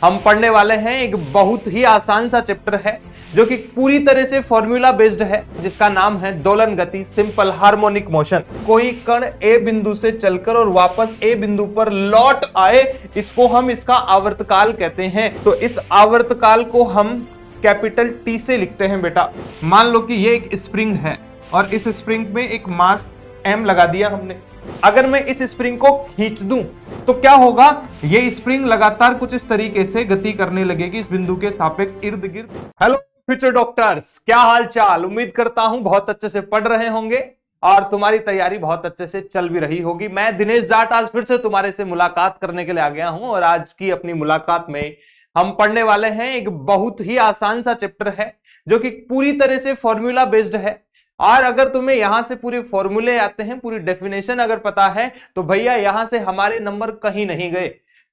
हम पढ़ने वाले हैं एक बहुत ही आसान सा चैप्टर है जो कि पूरी तरह से फॉर्मूला बेस्ड है, जिसका नाम है दोलन गति, सिंपल हार्मोनिक मोशन। कोई कण ए बिंदु से चलकर और वापस ए बिंदु पर लौट आए, इसको हम इसका आवर्तकाल कहते हैं। तो इस आवर्तकाल को हम कैपिटल टी से लिखते हैं बेटा। मान लो कि ये एक स्प्रिंग है और इस स्प्रिंग में एक मास m लगा दिया हमने। अगर मैं इस स्प्रिंग को खींच दूं तो क्या होगा, ये स्प्रिंग लगातार कुछ इस तरीके से गति करने लगेगी इस बिंदु के सापेक्ष इर्द गिर्द। हेलो फ्यूचर डॉक्टर्स, क्या हाल चाल। उम्मीद करता हूं बहुत अच्छे से पढ़ रहे होंगे और तुम्हारी तैयारी बहुत अच्छे से चल भी रही होगी। मैं दिनेश जाट आज फिर से तुम्हारे से मुलाकात करने के लिए आ गया हूं और आज की अपनी मुलाकात में हम पढ़ने वाले हैं एक बहुत ही आसान सा चैप्टर है जो कि पूरी तरह से फॉर्मूला बेस्ड है। और अगर तुम्हें यहां से पूरे फॉर्मूले आते हैं, पूरी डेफिनेशन अगर पता है, तो भैया यहां से हमारे नंबर कहीं नहीं गए।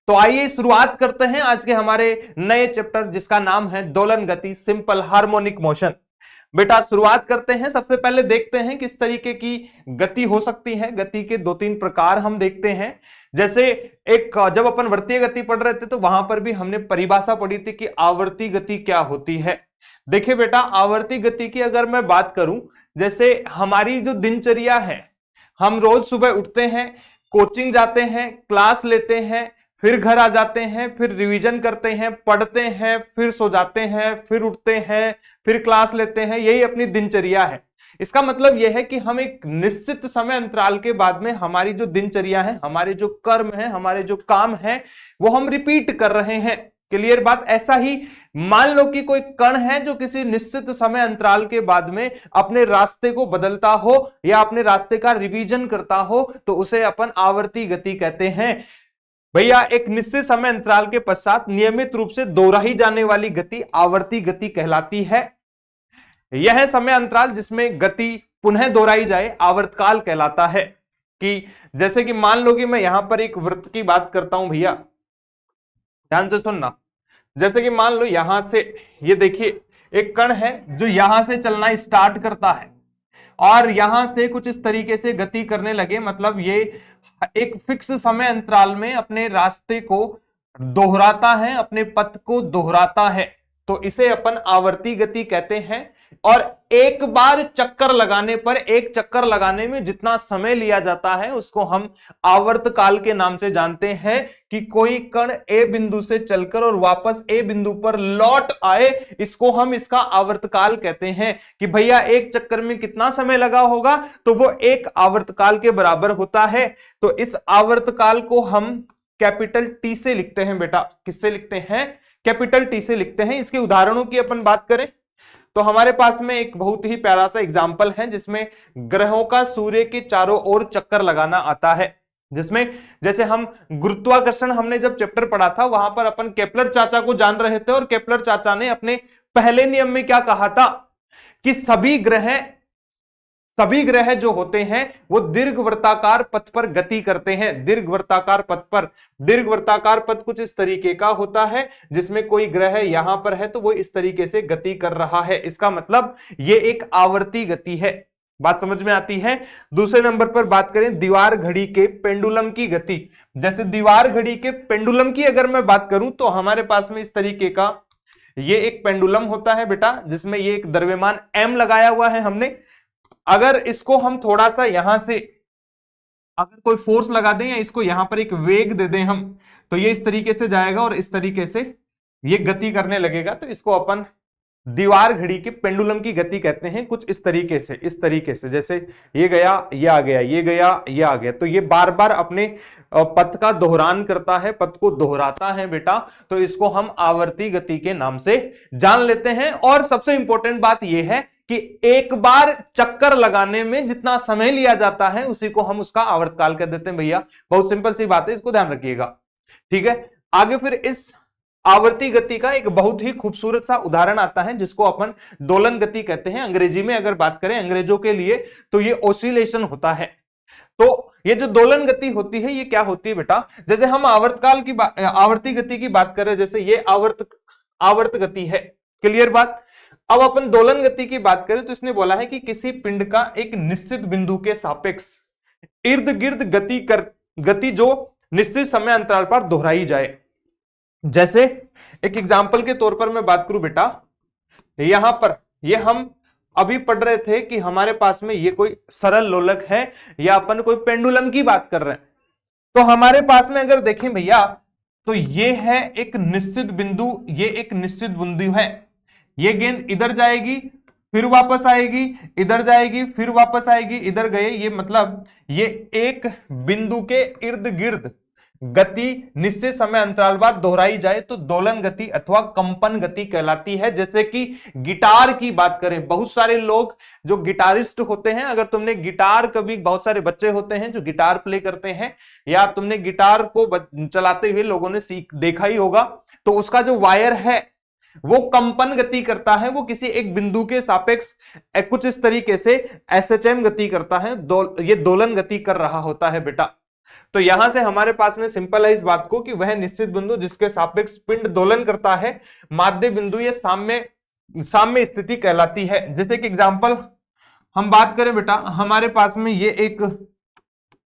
तो आइए शुरुआत करते हैं आज के हमारे नए चैप्टर जिसका नाम है दोलन गति, सिंपल हार्मोनिक मोशन। बेटा शुरुआत करते हैं। सबसे पहले देखते हैं किस तरीके की गति हो सकती है। गति के दो तीन प्रकार हम देखते हैं। जैसे एक जब अपन वृत्तीय गति पढ़ रहे थे तो वहां पर भी हमने परिभाषा पढ़ी थी कि आवर्ती गति क्या होती है। देखिए बेटा, आवर्ती गति की अगर मैं बात करूं, जैसे हमारी जो दिनचर्या है, हम रोज सुबह उठते हैं, कोचिंग जाते हैं, क्लास लेते हैं, फिर घर आ जाते हैं, फिर रिवीजन करते हैं, पढ़ते हैं, फिर सो जाते हैं, फिर उठते हैं, फिर क्लास लेते हैं, यही अपनी दिनचर्या है। इसका मतलब यह है कि हम एक निश्चित समय अंतराल के बाद में हमारी जो दिनचर्या है, हमारे जो कर्म है, हमारे जो काम है, वो हम रिपीट कर रहे हैं। क्लियर बात। ऐसा ही मान लो कि कोई कण है जो किसी निश्चित समय अंतराल के बाद में अपने रास्ते को बदलता हो या अपने रास्ते का रिवीजन करता हो, तो उसे अपन आवर्ती गति कहते हैं। भैया एक निश्चित समय अंतराल के पश्चात नियमित रूप से दोहराई जाने वाली गति आवर्ती गति कहलाती है। यह समय अंतराल जिसमें गति पुनः दोहराई जाए आवर्तकाल कहलाता है। कि जैसे कि मान लो कि मैं यहां पर एक वृत्त की बात करता हूं, भैया ध्यान से सुनना। जैसे कि मान लो यहां से, ये देखिए एक कण है जो यहां से चलना स्टार्ट करता है और यहां से कुछ इस तरीके से गति करने लगे, मतलब ये एक फिक्स समय अंतराल में अपने रास्ते को दोहराता है, अपने पथ को दोहराता है, तो इसे अपन आवर्ती गति कहते हैं। और एक बार चक्कर लगाने पर, एक चक्कर लगाने में जितना समय लिया जाता है उसको हम आवर्तकाल के नाम से जानते हैं। कि कोई कण ए बिंदु से चलकर और वापस ए बिंदु पर लौट आए, इसको हम इसका आवर्तकाल कहते हैं। कि भैया एक चक्कर में कितना समय लगा होगा, तो वो एक आवर्तकाल के बराबर होता है। तो इस आवर्तकाल को हम कैपिटल टी से लिखते हैं बेटा। किससे लिखते हैं? कैपिटल टी से लिखते हैं। इसके उदाहरणों की अपन बात करें तो हमारे पास में एक बहुत ही प्यारा सा एग्जाम्पल है जिसमें ग्रहों का सूर्य के चारों ओर चक्कर लगाना आता है। जिसमें जैसे हम गुरुत्वाकर्षण हमने जब चैप्टर पढ़ा था, वहां पर अपन केपलर चाचा को जान रहे थे और केपलर चाचा ने अपने पहले नियम में क्या कहा था कि सभी ग्रह जो होते हैं वो दीर्घवृत्ताकार पथ पर गति करते हैं। दीर्घवृत्ताकार पथ पर, दीर्घवृत्ताकार पथ कुछ इस तरीके का होता है जिसमें कोई ग्रह यहां पर है तो वो इस तरीके से गति कर रहा है। इसका मतलब ये एक आवर्ती गति है। बात समझ में आती है। दूसरे नंबर पर बात करें दीवार घड़ी के पेंडुलम की गति। जैसे दीवार घड़ी के पेंडुलम की अगर मैं बात करूं तो हमारे पास में इस तरीके का ये एक पेंडुलम होता है बेटा, जिसमें ये एक द्रव्यमान m लगाया हुआ है हमने। अगर इसको हम थोड़ा सा यहां से अगर कोई फोर्स लगा दें या इसको यहां पर एक वेग दे दें हम, तो ये इस तरीके से जाएगा और इस तरीके से ये गति करने लगेगा। तो इसको अपन दीवार घड़ी के पेंडुलम की गति कहते हैं। कुछ इस तरीके से जैसे ये गया, ये आ गया, ये गया, ये आ गया, तो ये बार बार अपने पथ का दोहरान करता है, पथ को दोहराता है बेटा। तो इसको हम आवर्ती गति के नाम से जान लेते हैं। और सबसे इंपॉर्टेंट बात यह है कि एक बार चक्कर लगाने में जितना समय लिया जाता है उसी को हम उसका आवर्तकाल कह देते हैं। भैया बहुत सिंपल सी बात है, इसको ध्यान रखिएगा। ठीक है, आगे फिर इस आवर्ती गति का एक बहुत ही खूबसूरत सा उदाहरण आता है जिसको अपन दोलन गति कहते हैं। अंग्रेजी में अगर बात करें अंग्रेजों के लिए तो ये ओसिलेशन होता है। तो ये जो दोलन गति होती है ये क्या होती है बेटा, जैसे हम आवर्तकाल की आवर्ती गति की बात करें, जैसे ये आवर्त गति है। क्लियर बात। अब अपन दोलन गति की बात करें तो इसने बोला है कि किसी पिंड का एक निश्चित बिंदु के सापेक्ष इर्द गिर्द गति जो निश्चित समय अंतराल पर दोहराई जाए। जैसे एक एग्जाम्पल के तौर पर मैं बात करूं बेटा, यहां पर ये हम अभी पढ़ रहे थे कि हमारे पास में ये कोई सरल लोलक है या अपन कोई पेंडुलम की बात कर रहे हैं। तो हमारे पास में अगर देखें भैया, तो ये है एक निश्चित बिंदु, ये एक निश्चित बिंदु है। ये गेंद इधर जाएगी, फिर वापस आएगी, इधर जाएगी, फिर वापस आएगी, इधर गए, ये मतलब ये एक बिंदु के इर्द गिर्द गति निश्चित समय अंतराल बाद दोहराई जाए तो दोलन गति अथवा कंपन गति कहलाती है। जैसे कि गिटार की बात करें, बहुत सारे लोग जो गिटारिस्ट होते हैं, अगर तुमने गिटार, कभी बहुत सारे बच्चे होते हैं जो गिटार प्ले करते हैं या तुमने गिटार को चलाते हुए लोगों ने देखा ही होगा, तो उसका जो वायर है वो कंपन गति करता है, वो किसी एक बिंदु के सापेक्ष कुछ इस तरीके से एसएचएम गति करता है, ये दोलन गति कर रहा होता है बेटा। तो यहां से हमारे पास में सिंपल है इस बात को कि वह निश्चित बिंदु जिसके सापेक्ष पिंड दोलन करता है, माध्य बिंदु ये साम्य स्थिति कहलाती है। जैसे कि एग्जांपल हम बात करें बेटा, हमारे पास में ये एक,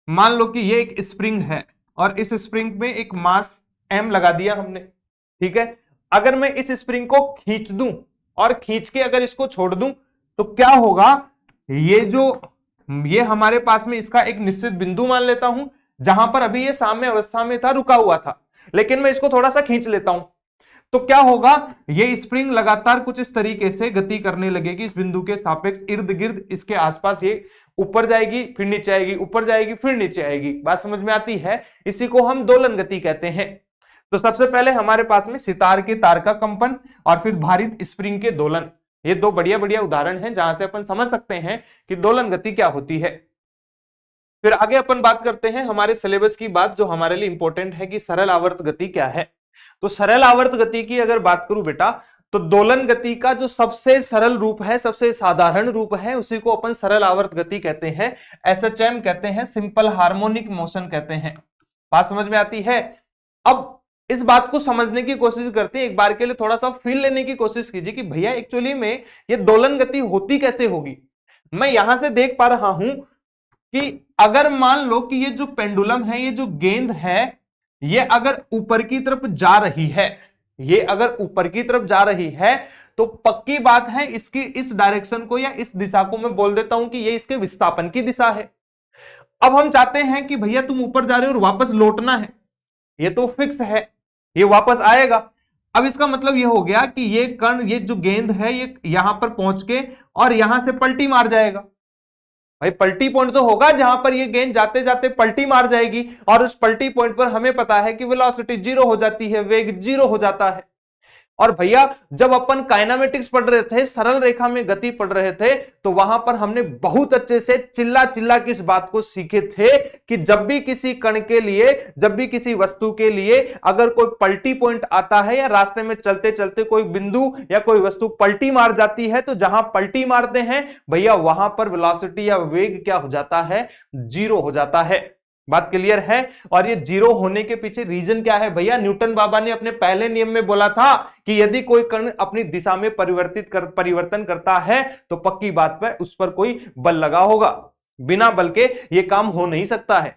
मान लो कि ये एक स्प्रिंग है और इस स्प्रिंग में एक मास m लगा दिया हमने, ठीक है। अगर मैं इस स्प्रिंग को खींच दूं और खींच के अगर इसको छोड़ दूं तो क्या होगा, ये हमारे पास में इसका एक निश्चित बिंदु मान लेता हूं जहां पर अभी ये साम्य अवस्था में था, रुका हुआ था, लेकिन मैं इसको थोड़ा सा खींच लेता हूं तो क्या होगा, ये स्प्रिंग लगातार कुछ इस तरीके से गति करने लगेगी इस बिंदु के सापेक्ष इर्द गिर्द, इसके आसपास ये ऊपर जाएगी फिर नीचे आएगी, ऊपर जाएगी फिर नीचे आएगी। बात समझ में आती है? इसी को हम दोलन गति कहते हैं। तो सबसे पहले हमारे पास में सितार के तार का कंपन और फिर भारित स्प्रिंग के दोलन, ये दो बढ़िया बढ़िया उदाहरण हैं जहां से अपन समझ सकते हैं कि दोलन गति क्या होती है। फिर आगे अपन बात करते हैं हमारे सिलेबस की बात, जो हमारे लिए इंपॉर्टेंट है कि सरल आवर्त गति क्या है। तो सरल आवर्त गति की अगर बात करूं बेटा, तो दोलन गति का जो सबसे सरल रूप है, सबसे साधारण रूप है, उसी को अपन सरल आवर्त गति कहते हैं, एसएचएम कहते हैं, सिंपल हार्मोनिक मोशन कहते हैं। बात समझ में आती है? अब इस बात को समझने की कोशिश करते हैं, एक बार के लिए थोड़ा सा फील लेने की कोशिश कीजिए कि भैया एक्चुअली में ये दोलन गति होती कैसे होगी। मैं यहां से देख पा रहा हूं कि अगर मान लो कि ये जो पेंडुलम है, ये जो गेंद है, ये अगर ऊपर की तरफ जा रही है, ये अगर ऊपर की तरफ जा रही है तो पक्की बात है इसकी इस डायरेक्शन को या इस दिशा को मैं बोल देता हूं कि ये इसके विस्थापन की दिशा है। अब हम चाहते हैं कि भैया तुम ऊपर जा रहे हो और वापस लौटना है, ये तो फिक्स है, ये वापस आएगा। अब इसका मतलब ये हो गया कि ये कण, ये जो गेंद है, ये यहां पर पहुंच के और यहां से पलटी मार जाएगा। भाई पलटी पॉइंट तो होगा जहां पर ये गेंद जाते जाते पलटी मार जाएगी, और उस पलटी पॉइंट पर हमें पता है कि वेलोसिटी 0 हो जाती है, वेग 0 हो जाता है। और भैया जब अपन काइनेमेटिक्स पढ़ रहे थे, सरल रेखा में गति पढ़ रहे थे, तो वहां पर हमने बहुत अच्छे से चिल्ला चिल्ला की इस बात को सीखे थे कि जब भी किसी कण के लिए, जब भी किसी वस्तु के लिए अगर कोई पलटी पॉइंट आता है या रास्ते में चलते चलते कोई बिंदु या कोई वस्तु पलटी मार जाती है, तो जहां पलटी मारते हैं भैया वहां पर वेलोसिटी या वेग क्या हो जाता है, 0 हो जाता है। बात क्लियर है? और ये 0 होने के पीछे रीजन क्या है भैया? न्यूटन बाबा ने अपने पहले नियम में बोला था कि यदि कोई कण अपनी दिशा में परिवर्तन करता है तो पक्की बात पर उस पर कोई बल लगा होगा, बिना बल के ये काम हो नहीं सकता है।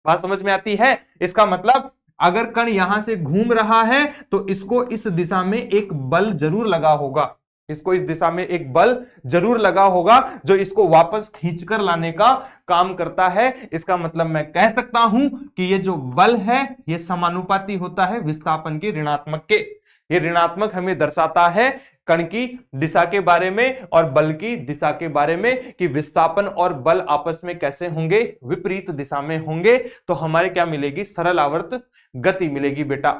बात समझ में आती है? इसका मतलब अगर कण यहां से घूम रहा है तो इसको इस दिशा में एक बल जरूर लगा होगा, इसको इस दिशा में एक बल जरूर लगा होगा जो इसको वापस खींचकर लाने का काम करता है। इसका मतलब मैं कह सकता हूं कि ये जो बल है ये समानुपाती होता है विस्थापन के ऋणात्मक के। ये ऋणात्मक हमें दर्शाता है कण की दिशा के बारे में और बल की दिशा के बारे में कि विस्थापन और बल आपस में कैसे होंगे, विपरीत दिशा में होंगे, तो हमारे क्या मिलेगी, सरल आवर्त गति मिलेगी बेटा।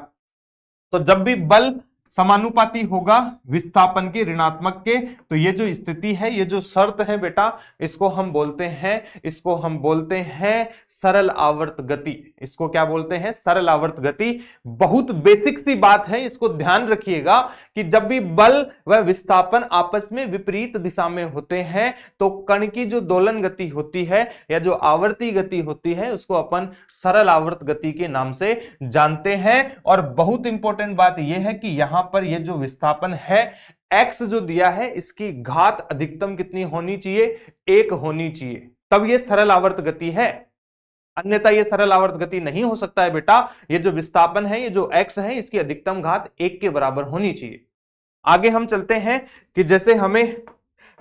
तो जब भी बल समानुपाती होगा विस्थापन के ऋणात्मक के, तो ये जो स्थिति है, ये जो शर्त है बेटा, इसको हम बोलते हैं सरल आवर्त गति। इसको क्या बोलते हैं? सरल आवर्त गति। बहुत बेसिक सी बात है, इसको ध्यान रखिएगा कि जब भी बल व विस्थापन आपस में विपरीत दिशा में होते हैं तो कण की जो दोलन गति होती है या जो आवर्ती गति होती है उसको अपन सरल आवर्त गति के नाम से जानते हैं। और बहुत इंपॉर्टेंट बात यह है कि यहां पर ये जो विस्थापन है x जो दिया है, इसकी घात अधिकतम कितनी होनी चाहिए? 1 होनी चाहिए, तब ये सरल आवर्त गति है। अन्यथा ये सरल आवर्त गति नहीं हो सकता है बेटा। ये जो विस्थापन है, ये जो x है, इसकी अधिकतम घात 1 के बराबर होनी चाहिए। आगे हम चलते हैं कि जैसे हमें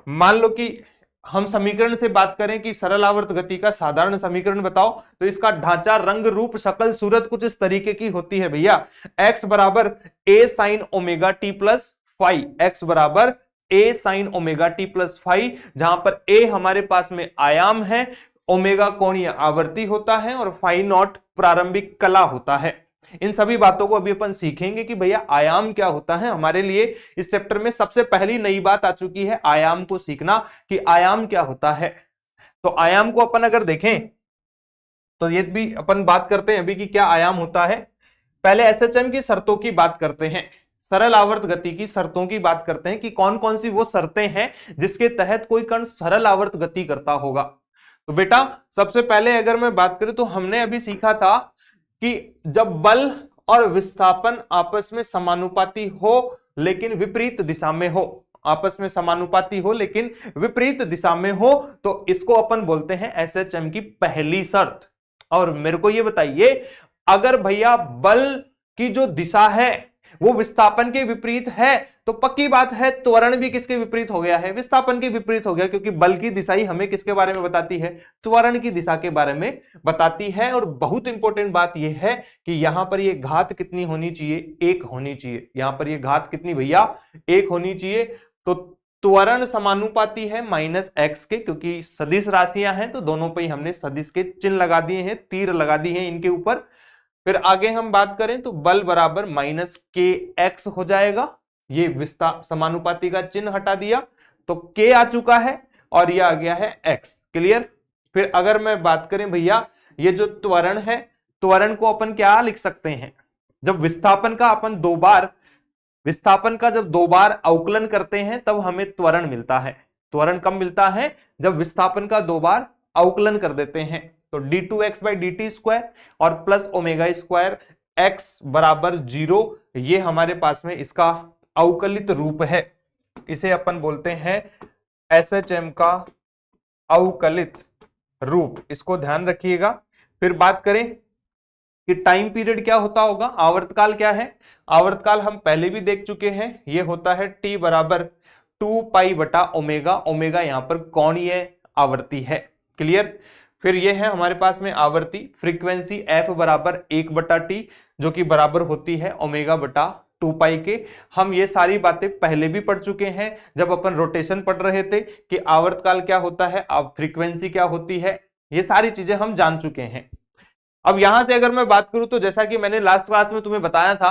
मान लो कि हम समीकरण से बात करें कि सरल आवर्त गति का साधारण समीकरण बताओ, तो इसका ढांचा, रंग, रूप, शकल, सूरत कुछ इस तरीके की होती है भैया। x बराबर a sin omega t plus phi, x बराबर a sin omega t plus phi, जहां पर a हमारे पास में आयाम है, ओमेगा कोणीय आवर्ती होता है और फाई नॉट प्रारंभिक कला होता है। इन सभी बातों को अभी अपन सीखेंगे कि भैया आयाम क्या होता है। हमारे लिए इस चैप्टर में सबसे पहली नई बात आ चुकी है, आयाम को सीखना कि आयाम क्या होता है। तो आयाम को अपन अगर देखें तो ये भी अपन बात करते हैं अभी कि क्या आयाम होता है। पहले एसएचएम की शर्तों की बात करते हैं, सरल आवर्त गति की शर्तों की बात करते हैं कि कौन कौन सी वो शर्तें हैं जिसके तहत कोई कण सरल आवर्त गति करता होगा। तो बेटा सबसे पहले अगर मैं बात करूं तो हमने अभी सीखा था कि जब बल और विस्थापन आपस में समानुपाती हो लेकिन विपरीत दिशा में हो, आपस में समानुपाती हो लेकिन विपरीत दिशा में हो, तो इसको अपन बोलते हैं एसएचएम की पहली शर्त। और मेरे को ये बताइए, अगर भैया बल की जो दिशा है वो विस्थापन के विपरीत है तो पक्की बात है त्वरण भी किसके विपरीत हो गया है, विस्थापन के विपरीत हो गया, क्योंकि बल की दिशा ही हमें किसके बारे में बताती है, त्वरण की दिशा के बारे में बताती है। और बहुत इंपॉर्टेंट बात यह है कि यहां पर ये घात कितनी होनी चाहिए, 1 होनी चाहिए। यहां पर ये घात कितनी भैया, 1 होनी चाहिए। तो त्वरण समानुपाती है -x के, क्योंकि सदिश राशियां हैं तो दोनों पे ही हमने सदिश के चिन्ह लगा दिए हैं, तीर लगा दिए हैं इनके ऊपर। फिर आगे हम बात करें तो बल बराबर -kx हो जाएगा, ये विस्तार समानुपाती का चिन्ह हटा दिया तो k आ चुका है और ये आ गया है x। क्लियर। फिर अगर मैं बात करें भैया ये जो त्वरण है, त्वरण को अपन क्या लिख सकते हैं, जब विस्थापन का अपन विस्थापन का जब 2 बार अवकलन करते हैं तब हमें त्वरण मिलता है। त्वरण कब मिलता है, जब विस्थापन का 2 बार अवकलन कर देते हैं। तो d2x/dt² और प्लस ओमेगा स्क्वायर x बराबर 0, ये हमारे पास में इसका अवकलित रूप है। इसे अपन बोलते हैं एसएचएम का अवकलित रूप, इसको ध्यान रखिएगा। फिर बात करें कि टाइम पीरियड क्या होता होगा, आवर्तकाल क्या है। आवर्तकाल हम पहले भी देख चुके हैं, ये होता है t बराबर 2 पाई बटा ओमेगा, ओमेगा यहां पर कोणीय आवर्ती है। क्लियर। फिर ये है हमारे पास में आवर्ती, फ्रीक्वेंसी f बराबर 1/t जो कि बराबर होती है ओमेगा बटा 2 पाई के। हम ये सारी बातें पहले भी पढ़ चुके हैं जब अपन रोटेशन पढ़ रहे थे कि आवर्तकाल क्या होता है, अब फ्रीक्वेंसी क्या होती है, ये सारी चीजें हम जान चुके हैं। अब यहां से अगर मैं बात करूं तो जैसा कि मैंने लास्ट क्लास में तुम्हें बताया था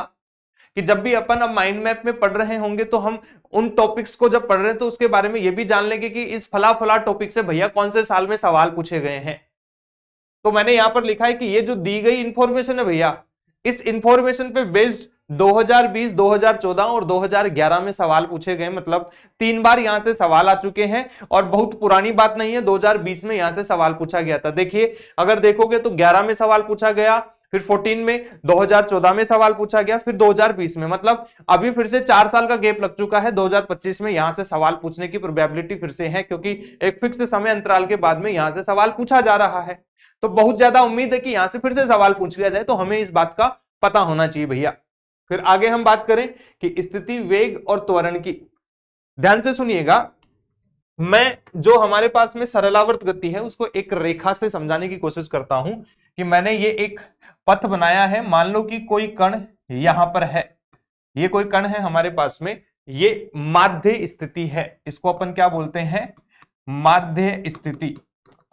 कि जब भी अपन अब माइंड मैप में पढ़ रहे होंगे तो हम उन टॉपिक्स को जब पढ़ रहे हैं तो उसके बारे में ये भी जान लेंगे कि इस फला फला टॉपिक से भैया कौन से साल में सवाल पूछे गए हैं। तो मैंने यहां पर लिखा है कि ये जो दी गई इंफॉर्मेशन है भैया, इस इंफॉर्मेशन पे बेस्ड 2020, 2014 और 2011 में सवाल पूछे गए, मतलब 3 बार यहां से सवाल आ चुके हैं। और बहुत पुरानी बात नहीं है, 2020 में यहां से सवाल पूछा गया था। देखिए अगर देखोगे तो 11 में सवाल पूछा गया, फिर 14 में, 2014 में सवाल पूछा गया, फिर 2020 में, मतलब अभी फिर से 4 साल का गैप लग चुका है। 2025 में यहां से सवाल पूछने की प्रोबेबिलिटी फिर से है, क्योंकि एक फिक्स समय अंतराल के बाद में यहां से सवाल पूछा जा रहा है। तो बहुत ज्यादा उम्मीद है कि यहां से फिर से सवाल पूछ लिया जाए, तो हमें इस बात का पता होना चाहिए भैया। फिर आगे हम बात करें कि स्थिति, वेग और त्वरण की, ध्यान से सुनिएगा। मैं जो हमारे पास में सरलावर्त गति है उसको एक रेखा से समझाने की कोशिश करता हूं कि मैंने ये एक पथ बनाया है। मान लो कि कोई कण यहां पर है, ये कोई कण है हमारे पास में, ये माध्य स्थिति है, इसको अपन क्या बोलते हैं, माध्य स्थिति।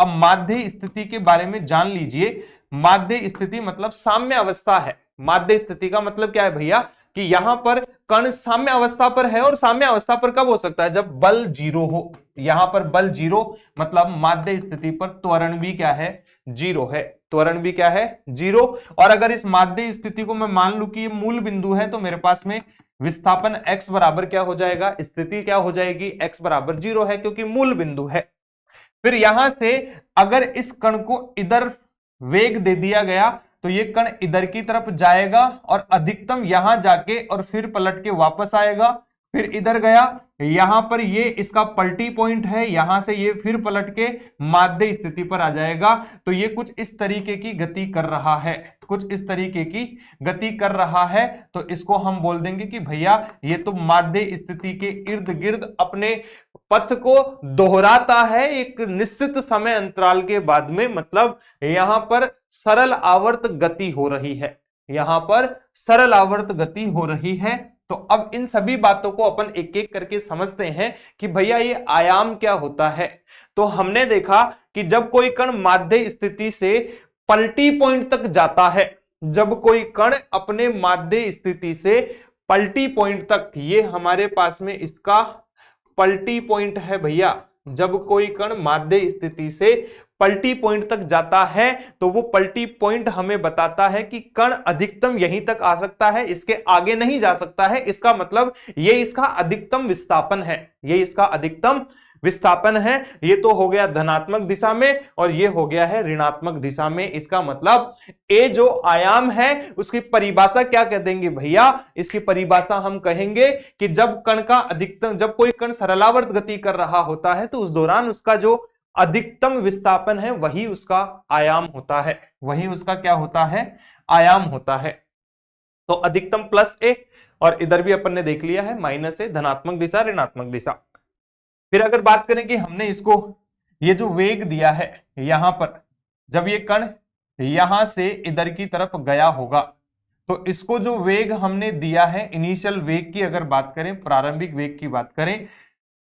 अब माध्य स्थिति के बारे में जान लीजिए। माध्य स्थिति मतलब साम्य अवस्था है। माध्य स्थिति का मतलब क्या है भैया कि यहां पर कण साम्य अवस्था पर है, और साम्य अवस्था पर कब हो सकता है, जब बल 0 हो। यहां पर बल 0 मतलब माध्य स्थिति पर त्वरण भी क्या है, 0 है। त्वरण भी क्या है, 0। और अगर इस माध्य स्थिति को मैं मान लूं कि ये मूल बिंदु है, तो मेरे पास में विस्थापन x बराबर क्या हो जाएगा, स्थिति क्या हो जाएगी, x बराबर 0 है, क्योंकि मूल बिंदु है। फिर यहां से अगर इस कण को इधर वेग दे दिया गया तो ये कण इधर की तरफ जाएगा और अधिकतम यहां जाके और फिर पलट के वापस आएगा, फिर इधर गया, यहां पर ये इसका पलटी पॉइंट है, यहां से ये फिर पलट के माध्य स्थिति पर आ जाएगा। तो ये कुछ इस तरीके की गति कर रहा है, कुछ इस तरीके की गति कर रहा है। तो इसको हम बोल देंगे कि भैया ये तो माध्य स्थिति के इर्द गिर्द अपने पथ को दोहराता है एक निश्चित समय अंतराल के बाद में, मतलब यहां पर सरल आवर्त गति हो रही है, यहां पर सरल आवर्त गति हो रही है। तो अब इन सभी बातों को अपन एक एक करके समझते हैं कि भैया ये आयाम क्या होता है। तो हमने देखा कि जब कोई कण माध्य स्थिति से पलटी पॉइंट तक जाता है, जब कोई कण अपने माध्य स्थिति से पलटी पॉइंट तक, ये हमारे पास में इसका पलटी पॉइंट है भैया, जब कोई कण माध्य स्थिति से पलटी पॉइंट तक जाता है तो वो पलटी पॉइंट हमें बताता है कि कण अधिकतम यहीं तक आ सकता है, इसके आगे नहीं जा सकता है। इसका मतलब ये इसका अधिकतम विस्थापन है, ये इसका अधिकतम विस्थापन है। ये तो हो गया धनात्मक दिशा में और ये हो गया है ऋणात्मक दिशा में। इसका मतलब ए जो आयाम है उसकी परिभाषा क्या कह देंगे भैया, इसकी परिभाषा हम कहेंगे कि जब कण का अधिकतम, जब कोई कण सरलावर्त गति कर रहा होता है तो उस दौरान उसका जो अधिकतम विस्थापन है वही उसका आयाम होता है, वही उसका क्या होता है, आयाम होता है। तो अधिकतम प्लस ए, और इधर भी अपन ने देख लिया है माइनस ए, धनात्मक दिशा ऋणात्मक दिशा। फिर अगर बात करें कि हमने इसको ये जो वेग दिया है यहां पर, जब ये कण यहां से इधर की तरफ गया होगा तो इसको जो वेग हमने दिया है, इनिशियल वेग की अगर बात करें, प्रारंभिक वेग की बात करें,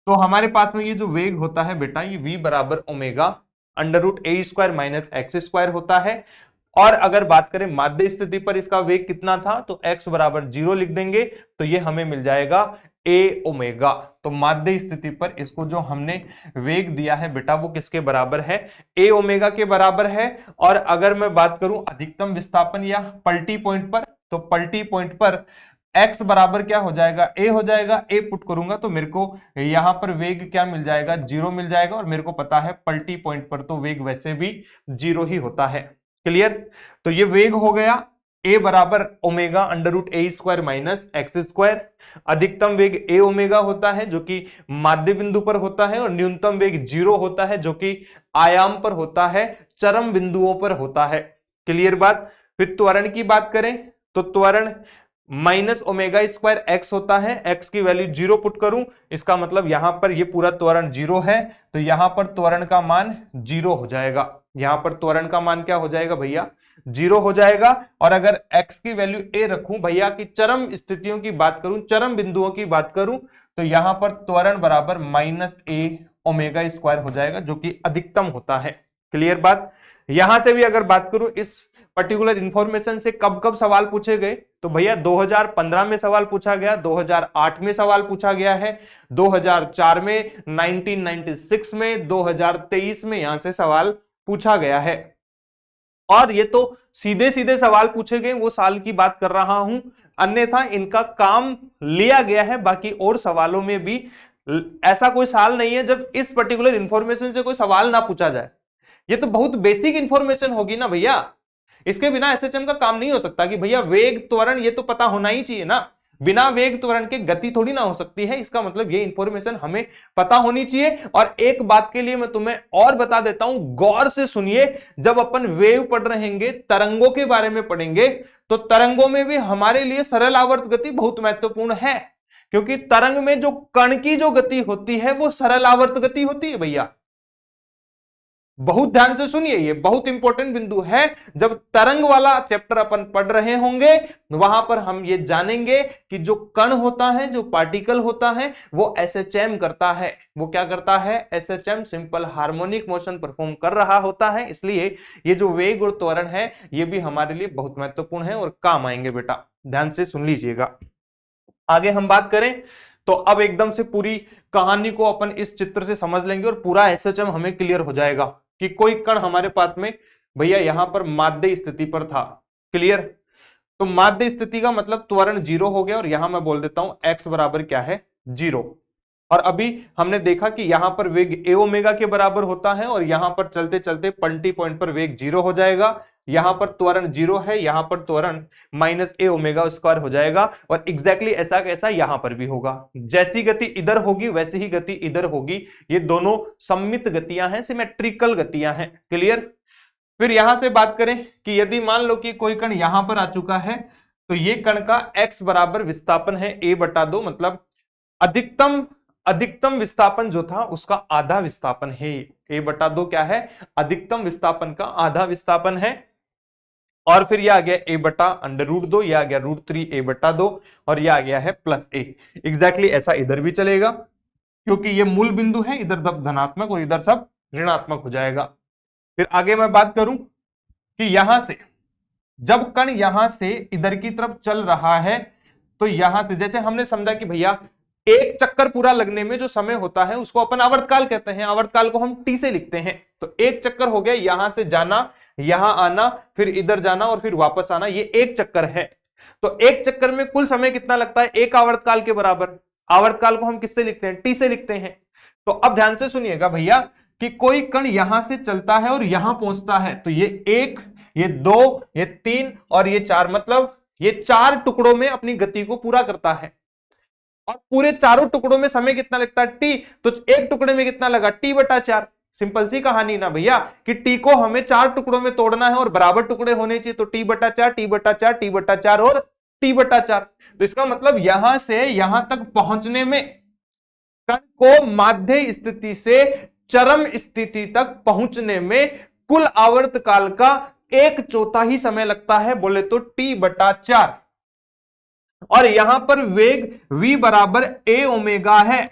तो हमारे पास में ये जो वेग होता है बेटा, ये v बराबर ओमेगा अंडर रूट ए स्क्वायर माइनस एक्स स्क्वायर होता है। और अगर बात करें माध्य स्थिति पर इसका वेग कितना था, तो x बराबर 0 लिख देंगे, तो ये हमें मिल जाएगा a ओमेगा। तो माध्य स्थिति पर इसको जो हमने वेग दिया है बेटा वो किसके बराबर है, a ओमेगा के बराबर है। और अगर मैं बात करूं अधिकतम विस्थापन या पलटी पॉइंट पर, तो पलटी पॉइंट पर x बराबर क्या हो जाएगा, a हो जाएगा। a पुट करूंगा तो मेरे को यहां पर वेग क्या मिल जाएगा, 0 मिल जाएगा। और मेरे को पता है पलटी पॉइंट पर तो वेग वैसे भी 0 ही होता है। क्लियर। तो ये वेग हो गया a बराबर ओमेगा अंडर रूट ए स्क्वायर माइनस एक्स स्क्वायर। अधिकतम वेग a ओमेगा होता है जो कि माध्य बिंदु पर होता है, और न्यूनतम वेग 0 होता है जो कि आयाम पर होता है, चरम बिंदुओं पर होता है। क्लियर बात। फिर त्वरण की बात करें तो त्वरण माइनस ओमेगा स्क्वायर एक्स होता है, एक्स की वैल्यू 0 पुट करूं, इसका मतलब यहां पर ये पूरा त्वरण 0 है, तो यहां पर त्वरण का मान 0 हो जाएगा। यहां पर त्वरण का मान क्या हो जाएगा भैया, 0 हो जाएगा। और अगर x की वैल्यू a रखूं भैया की चरम स्थितियों की बात करूं, चरम बिंदुओं की बात करूं, तो यहां पर त्वरण बराबर माइनस a ओमेगा स्क्वायर हो जाएगा जो कि अधिकतम होता है। क्लियर बात। यहां से भी अगर बात करूं इस पर्टिकुलर इंफॉर्मेशन से कब कब सवाल पूछे गए, तो भैया 2015 में सवाल पूछा गया, 2008 में सवाल पूछा गया है, 2004 में, 1996 में, 2023 में यहां से सवाल पूछा गया है। और ये तो सीधे सीधे सवाल पूछे गए, वो साल की बात कर रहा हूं, अन्यथा इनका काम लिया गया है। बाकी और सवालों में भी ऐसा कोई साल नहीं है जब इस पर्टिकुलर इंफॉर्मेशन से कोई सवाल ना पूछा जाए। ये तो बहुत बेसिक इंफॉर्मेशन होगी ना भैया, इसके बिना एसएचएम का काम नहीं हो सकता कि भैया वेग त्वरण ये तो पता होना ही चाहिए ना, बिना वेग त्वरण के गति थोड़ी ना हो सकती है। इसका मतलब ये इंफॉर्मेशन हमें पता होनी चाहिए। और एक बात के लिए मैं तुम्हें और बता देता हूं, गौर से सुनिए, जब अपन वेव पढ़ रहेंगे, तरंगों के बारे में पढ़ेंगे, तो तरंगों में भी हमारे लिए सरल आवर्त गति बहुत महत्वपूर्ण है, क्योंकि तरंग में जो कण की जो गति होती है वो सरल आवर्त गति होती है भैया। बहुत ध्यान से सुनिए, ये बहुत इंपॉर्टेंट बिंदु है। जब तरंग वाला चैप्टर अपन पढ़ रहे होंगे वहां पर हम ये जानेंगे कि जो कण होता है, जो पार्टिकल होता है, वो एसएचएम करता है। वो क्या करता है, SHM simple harmonic motion perform कर रहा होता है। इसलिए ये जो वेग और त्वरण है ये भी हमारे लिए बहुत महत्वपूर्ण है और काम आएंगे बेटा, ध्यान से सुन लीजिएगा। आगे हम बात करें तो अब एकदम से पूरी कहानी को अपन इस चित्र से समझ लेंगे और पूरा एसएचएम हमें क्लियर हो जाएगा कि कोई कण हमारे पास में भैया यहां पर माध्य स्थिति पर था। क्लियर। तो माध्य स्थिति का मतलब त्वरण 0 हो गया, और यहां मैं बोल देता हूं x बराबर क्या है, 0। और अभी हमने देखा कि यहां पर वेग ए ओमेगा के बराबर होता है और यहां पर चलते चलते पलटी पॉइंट पर वेग 0 हो जाएगा। यहां पर त्वरण 0 है, यहां पर त्वरण माइनस ए ओमेगा स्क्वायर हो जाएगा और एग्जैक्टली ऐसा कैसा यहां पर भी होगा। जैसी गति इधर होगी वैसी ही गति इधर होगी। ये दोनों सममित गतियां हैं, सिमेट्रिकल गतियां हैं। क्लियर। फिर यहां से बात करें कि यदि मान लो कि कोई कण यहां पर आ चुका है तो ये कण का x बराबर विस्थापन है a/2, मतलब अधिकतम विस्थापन जो था उसका आधा विस्थापन है। a/2 क्या है? अधिकतम विस्थापन का आधा विस्थापन है। और फिर यह आ गया a/√2, यह आ गया √3 a/2 और यह आ गया है +a। एग्जैक्टली ऐसा इधर भी चलेगा क्योंकि ये मूल बिंदु है, इधर सब धनात्मक और इधर सब ऋणात्मक हो जाएगा। फिर आगे मैं बात करूं कि यहां से जब कण यहां से इधर की तरफ चल रहा है तो यहां से जैसे हमने समझा कि भैया एक चक्कर पूरा लगने में जो समय होता है उसको अपन आवर्तकाल कहते हैं। आवर्तकाल को हम टी से लिखते हैं। तो एक चक्कर हो गया, यहां से जाना, यहां आना, फिर इधर जाना और फिर वापस आना, ये एक चक्कर है। तो एक चक्कर में कुल समय कितना लगता है? एक आवर्तकाल के बराबर। आवर्तकाल को हम किससे लिखते हैं? टी से लिखते हैं। तो अब ध्यान से सुनिएगा भैया कि कोई कण यहां से चलता है और यहां पहुंचता है तो ये 1, ये 2, ये 3 और ये 4, मतलब ये 4 टुकड़ों में अपनी गति को पूरा करता है। और पूरे चारों टुकड़ों में समय कितना लगता है? टी। तो एक टुकड़े में कितना लगा? t/4। सिंपल सी कहानी ना भैया कि टी को हमें 4 टुकड़ों में तोड़ना है और बराबर टुकड़े होने चाहिए। तो t/4, t/4, t/4 और t/4। तो इसका मतलब यहां से यहां तक पहुंचने में कण को माध्य स्थिति से चरम स्थिति तक पहुंचने में कुल आवर्तकाल का 1/4 ही समय लगता है, बोले तो t/4। और यहां पर वेग v बराबर a ओमेगा है।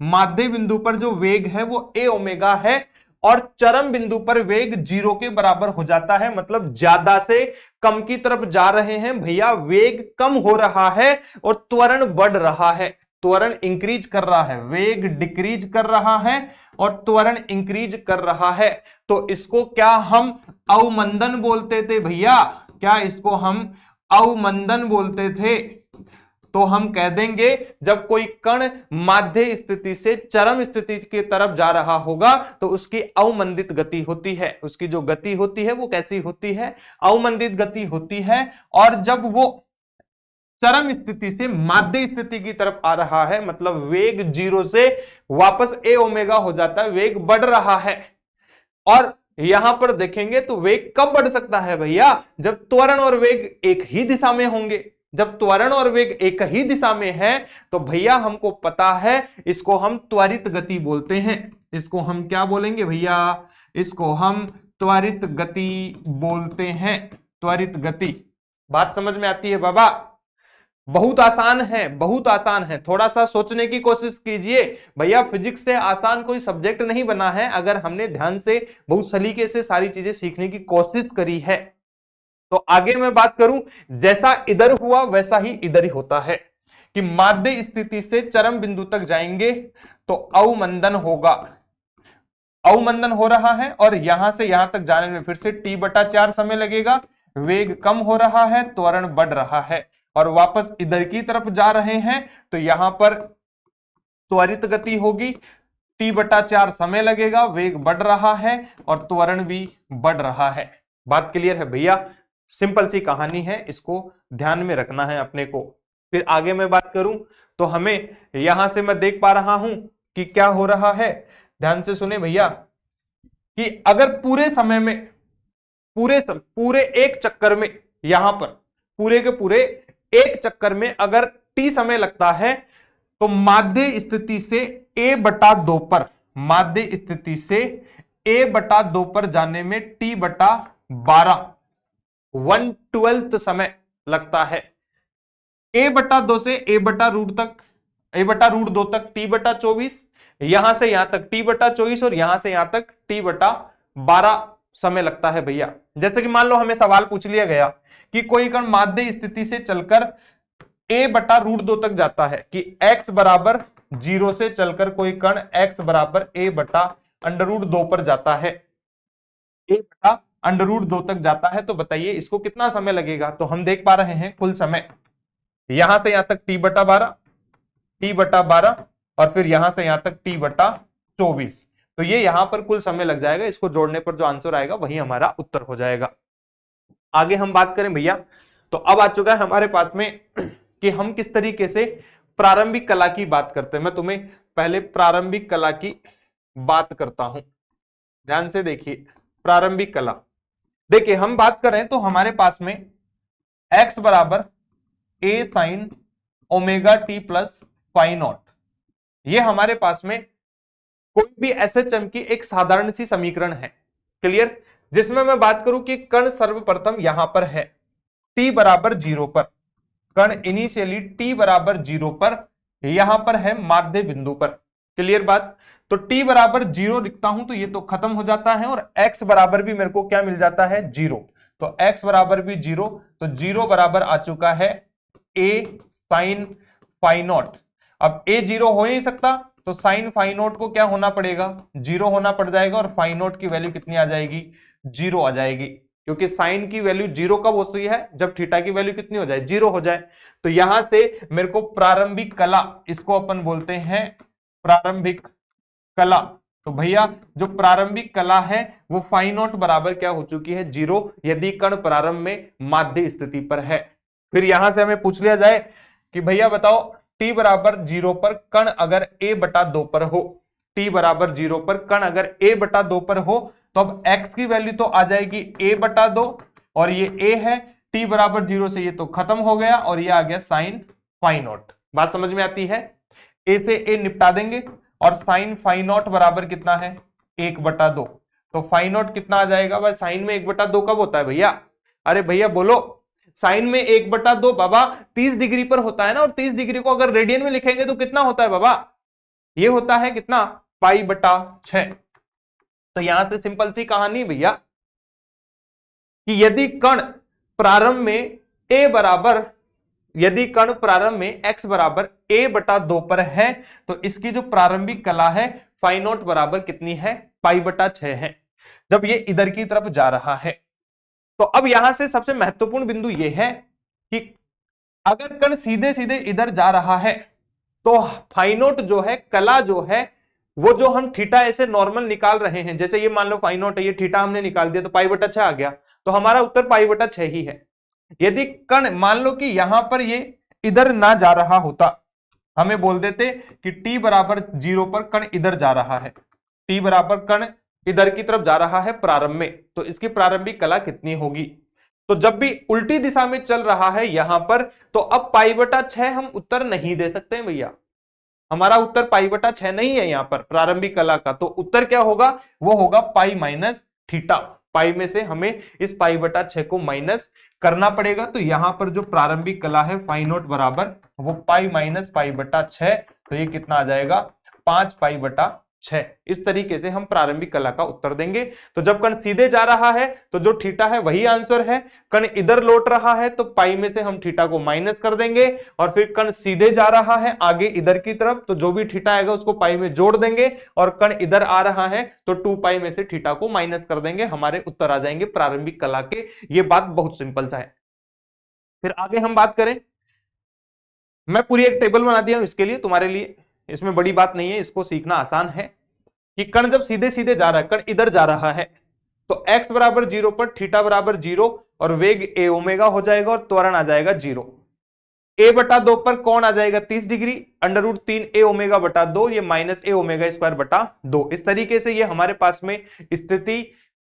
माध्य बिंदु पर जो वेग है वो a ओमेगा है और चरम बिंदु पर वेग 0 के बराबर हो जाता है, मतलब ज्यादा से कम की तरफ जा रहे हैं भैया। वेग कम हो रहा है और त्वरण बढ़ रहा है। त्वरण इंक्रीज कर रहा है, वेग डिक्रीज कर रहा है और त्वरण इंक्रीज कर रहा है। तो इसको क्या हम अवमंदन बोलते थे भैया? क्या इसको हम अवमंदन बोलते थे? तो हम कह देंगे जब कोई कण माध्य स्थिति से चरम स्थिति की तरफ जा रहा होगा तो उसकी अवमंदित गति होती है। उसकी जो गति होती है वो कैसी होती है? अवमंदित गति होती है। और जब वो चरम स्थिति से माध्य स्थिति की तरफ आ रहा है, मतलब वेग 0 से वापस a ओमेगा हो जाता है, वेग बढ़ रहा है। और यहां पर देखेंगे तो वेग कब बढ़ सकता है भैया? जब त्वरण और वेग एक ही दिशा में होंगे। जब त्वरण और वेग एक ही दिशा में है तो भैया हमको पता है इसको हम त्वरित गति बोलते हैं। इसको हम क्या बोलेंगे भैया? इसको हम त्वरित गति बोलते हैं। त्वरित गति। बात समझ में आती है बाबा? बहुत आसान है, बहुत आसान है। थोड़ा सा सोचने की कोशिश कीजिए भैया। फिजिक्स से आसान कोई सब्जेक्ट नहीं बना है अगर हमने ध्यान से बहुत सलीके से सारी चीजें सीखने की कोशिश करी है। तो आगे मैं बात करूं, जैसा इधर हुआ वैसा ही इधर ही होता है कि माध्य स्थिति से चरम बिंदु तक जाएंगे तो अवमंदन होगा। अवमंदन हो रहा है और यहां से यहां तक जाने में फिर से t/4 समय लगेगा। वेग कम हो रहा है, त्वरण बढ़ रहा है और वापस इधर की तरफ जा रहे हैं तो यहां पर त्वरित गति होगी। t/4 समय लगेगा, वेग बढ़ रहा है और त्वरण भी बढ़ रहा है। बात क्लियर है भैया? सिंपल सी कहानी है, इसको ध्यान में रखना है अपने को। फिर आगे मैं बात करूं तो हमें यहां से मैं देख पा रहा हूं कि क्या हो रहा है। ध्यान से सुने भैया कि अगर पूरे समय में पूरे एक चक्कर में यहां पर पूरे के पूरे एक चक्कर में अगर t समय लगता है तो माध्य स्थिति से a/2 पर माध्य स्थिति से a/2 पर जाने में t/12 1/12 समय लगता है। a/2 से a/2 तक t/24, यहां से यहां तक t/24 और यहां से यहां तक t/12 समय लगता है भैया। जैसे कि मान लो हमें सवाल पूछ लिया गया कि कोई कण माध्य स्थिति से चलकर a/√2 तक जाता है कि x बराबर 0 से चलकर कोई कण x बराबर a/√2 पर जाता है, a/√2 तक जाता है। तो बताइए इसको कितना समय लगेगा? तो हम देख पा रहे हैं कुल समय यहां से यहां तक t/12 और फिर यहां से यहां तक t/24। तो ये यहां पर कुल समय लग जाएगा, इसको जोड़ने पर जो आंसर आएगा वही हमारा उत्तर हो जाएगा। आगे हम बात करें भैया, तो अब आ चुका है हमारे पास में कि हम किस तरीके से प्रारंभिक कला की बात करते हैं। मैं तुम्हें पहले प्रारंभिक कला की बात करता हूं, ध्यान से देखिए। प्रारंभिक कला, देखिए हम बात करें तो हमारे पास में x बराबर a sine omega T plus phi not, ये हमारे पास में कोई भी एसएचएम की एक साधारण सी समीकरण है, क्लियर, जिसमें मैं बात करूं कि कण सर्वप्रथम यहां पर है t बराबर 0 पर, कण इनिशियली t बराबर 0 पर यहां पर है माध्य बिंदु पर, क्लियर बात। तो t बराबर 0 लिखता हूं तो ये तो खत्म हो जाता है, और x बराबर भी मेरे को क्या मिल जाता है 0, तो x बराबर भी 0, तो 0 बराबर आ चुका है a साइन फाई नॉट। अब a 0 हो नहीं सकता, तो साइन फाई नॉट को क्या होना पड़ेगा 0 होना पड़ जाएगा, और फाई नॉट की वैल्यू कितनी आ जाएगी 0 आ जाएगी, क्योंकि साइन की वैल्यू 0 कब होती है जब थीटा की वैल्यू कितनी हो जाए 0 हो जाए। तो यहां से मेरे को प्रारंभिक कला, इसको अपन बोलते हैं प्रारंभिक कला, तो भैया जो प्रारंभिक कला है वो फाई नॉट बराबर क्या हो चुकी है 0, यदि कण प्रारंभ में माध्य स्थिति पर है। फिर यहां से हमें पूछ लिया जाए कि भैया बताओ t बराबर 0 पर कण अगर a/2 पर हो, t बराबर 0 पर कण अगर a/2 पर हो, तो अब x की वैल्यू तो आ जाएगी a/2, और ये a है, t बराबर 0 से ये तो खत्म हो गया, और ये आ गया साइन फाई नॉट। बात समझ में आती है, a से a निपटा देंगे, और साइन फाई नॉट बराबर कितना है 1/2, तो फाई नॉट कितना आ जाएगा भाई, साइन में 1/2 कब होता है भैया, अरे भैया बोलो, साइन में 1/2 बाबा 30 डिग्री पर होता है ना, और 30 डिग्री को अगर रेडियन में लिखेंगे तो कितना होता है बाबा, ये होता है कितना π/6। तो यहां से सिंपल सी कहानी भैया कि यदि कण प्रारंभ में a बराबर, यदि कण प्रारंभ में x बराबर a/2 पर है, तो इसकी जो प्रारंभिक कला है फाई नॉट बराबर कितनी है π/6 है, जब ये इधर की तरफ जा रहा है। तो अब यहां से सबसे महत्वपूर्ण बिंदु यह है कि अगर कण सीधे सीधे इधर जा रहा है तो फाई नॉट जो है, कला जो है, वो जो हम थीटा ऐसे नॉर्मल निकाल रहे हैं, जैसे ये मान लो फाई नॉट है, ये थीटा हमने निकाल दिया तो π/6 आ गया, तो हमारा उत्तर π/6 ही है। यदि कण मान लो कि यहां पर ये इधर ना जा रहा होता, हमें बोल देते कि t बराबर 0 पर कण इधर जा रहा है, t बराबर कण इधर की तरफ जा रहा है प्रारंभ में, तो इसकी प्रारंभिक कला कितनी होगी। तो जब भी उल्टी दिशा में चल रहा है यहां पर, तो अब π/6 हम उत्तर नहीं दे सकते हैं भैया, हमारा उत्तर π/6 नहीं है यहां पर प्रारंभिक कला का, तो उत्तर क्या होगा, वो होगा पाई माइनस थीटा, पाई में से हमें इस π/6 को माइनस करना पड़ेगा। तो यहां पर जो प्रारंभिक कला है फाई नॉट बराबर वो पाई माइनस π/6, तो ये कितना आ जाएगा 5π/6। इस तरीके से हम प्रारंभिक कला का उत्तर देंगे। तो जब कण सीधे जा रहा है तो जो थीटा है वही आंसर है, कण इधर लौट रहा है तो पाई में से हम थीटा को माइनस कर देंगे, और फिर कण सीधे जा रहा है आगे इधर की तरफ, तो जो भी थीटा आएगा उसको पाई में जोड़ देंगे, और कण इधर आ रहा है तो 2π में से थीटा को माइनस कर देंगे, हमारे उत्तर आ जाएंगे प्रारंभिक कला के। ये बात बहुत सिंपल सा है। फिर आगे हम बात करें, मैं पूरी एक टेबल बना दिया हूं इसके लिए, तुम्हारे लिए इसमें बड़ी बात नहीं है, इसको सीखना आसान है कि कण जब सीधे सीधे जा रहा है, कण इधर जा रहा है, तो x बराबर 0 पर थीटा बराबर 0 और वेग a ओमेगा हो जाएगा, और त्वरण आ जाएगा 0। a/2 पर कौन आ जाएगा 30 डिग्री, √3a ओमेगा बटा 2, ये माइनस a ओमेगा स्क्वायर बटा 2। इस तरीके से ये हमारे पास में स्थिति,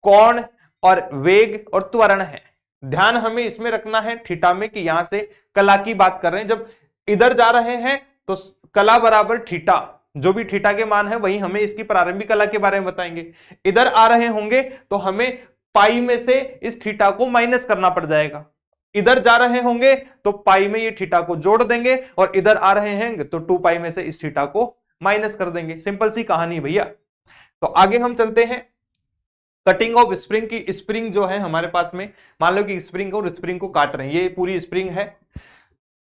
कोण और वेग और त्वरण है। ध्यान हमें इसमें रखना है थीटा में कि यहां से कला की बात कर रहे हैं, जब इधर जा रहे हैं तो कला बराबर थीटा, जो भी थीटा के मान है वही हमें इसकी प्रारंभिक कला के बारे में बताएंगे। इधर आ रहे होंगे तो हमें पाई में से इस थीटा को माइनस करना पड़ जाएगा, इधर जा रहे होंगे तो पाई में ये थीटा को जोड़ देंगे, और इधर आ रहे हैं तो 2π में से इस थीटा को माइनस कर देंगे। सिंपल सी कहानी भैया। तो आगे हम चलते हैं, कटिंग ऑफ स्प्रिंग की। स्प्रिंग जो है हमारे पास में, मान लो कि स्प्रिंग और स्प्रिंग को काट रहे हैं, ये पूरी स्प्रिंग है,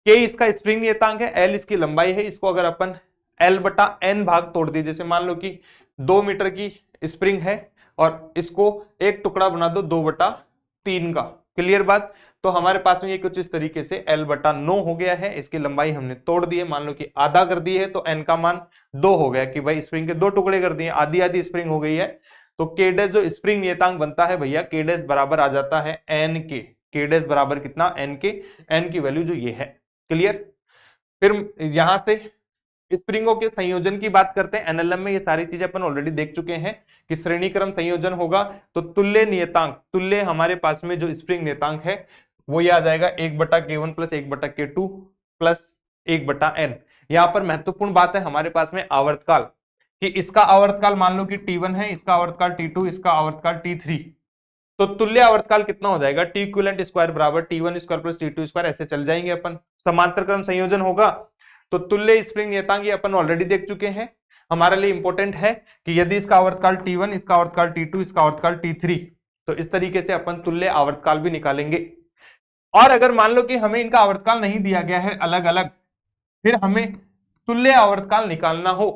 के इसका स्प्रिंग नियतांक है, एल इसकी लंबाई है, इसको अगर अपन L/N भाग तोड़ दिए, जैसे मान लो कि 2 मीटर की स्प्रिंग है और इसको एक टुकड़ा बना दो 2/3 का, क्लियर बात। तो हमारे पास में ये कुछ इस तरीके से L/9 हो गया है। इसकी लंबाई हमने तोड़ दी है, मान लो कि आधा कर दी है तो n का मान 2 हो गया कि भाई स्प्रिंग के 2 टुकड़े कर दिए, आधी आधी स्प्रिंग हो गई है। तो k डैश जो स्प्रिंग नियतांक बनता है भैया, k डैश बराबर आ जाता है n के, k डैश बराबर कितना, n के, n की वैल्यू जो ये है। क्लियर। फिर यहां से स्प्रिंगों के संयोजन की बात करते हैं। एनएलएम में ये सारी चीजें अपन ऑलरेडी देख चुके हैं कि श्रेणी क्रम संयोजन होगा तो तुल्य नियतांक, तुल्य हमारे पास में जो स्प्रिंग नियतांक है वो ये आ जाएगा 1/K1 plus 1/K2 plus 1/n। यहां पर महत्वपूर्ण बात है हमारे पास में आवर्तकाल, कि इसका आवर्तकाल मान लो कि T1 है, इसका आवर्तकाल T2, इसका आवर्तकाल T3। तो तुल्य आवर्तकाल कितना हो जाएगा, T इक्विवेलेंट स्क्वायर बराबर T1 square plus T2 square, ऐसे चल जाएंगे अपन। समांतर क्रम संयोजन होगा तो तुल्य स्प्रिंग नियतांक ये अपन ऑलरेडी देख चुके हैं। हमारे लिए इंपॉर्टेंट है कि यदि इसका आवर्तकाल T1, इसका आवर्तकाल T2, इसका आवर्तकाल T3, तो इस तरीके से अपन तुल्य आवर्तकाल भी निकालेंगे। और अगर मान लो कि हमें इनका आवर्तकाल नहीं दिया गया है अलग अलग, फिर हमें तुल्य आवर्तकाल निकालना हो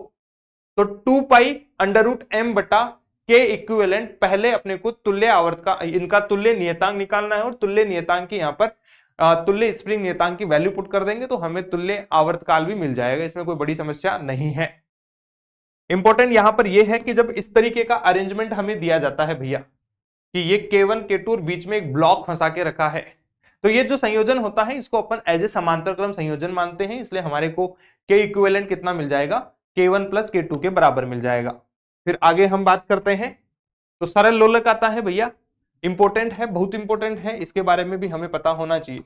तो 2 पाई अंडर रूट m बटा के इक्विवेलेंट, पहले अपने को तुल्य आवर्तकाल, इनका तुल्य नियतांक निकालना है और तुल्य नियतांक की यहाँ पर तुल्य स्प्रिंग नियतांक की वैल्यू पुट कर देंगे तो हमें तुल्य आवर्तकाल भी मिल जाएगा। इसमें कोई बड़ी समस्या नहीं है। इंपॉर्टेंट यहां पर यह है कि जब इस तरीके का अरेंजमेंट हमें दिया जाता है भैया कि ये K1 K2 और बीच में एक ब्लॉक फंसा के रखा है, तो ये जो संयोजन होता है इसको अपन एज ए समांतर क्रम संयोजन मानते हैं। इसलिए हमारे को K इक्विवेलेंट कितना मिल जाएगा, K1 प्लस K2 के बराबर मिल जाएगा। फिर आगे हम बात करते हैं तो सरल लोलक आता है भैया, इंपॉर्टेंट है, बहुत इंपॉर्टेंट है, इसके बारे में भी हमें पता होना चाहिए।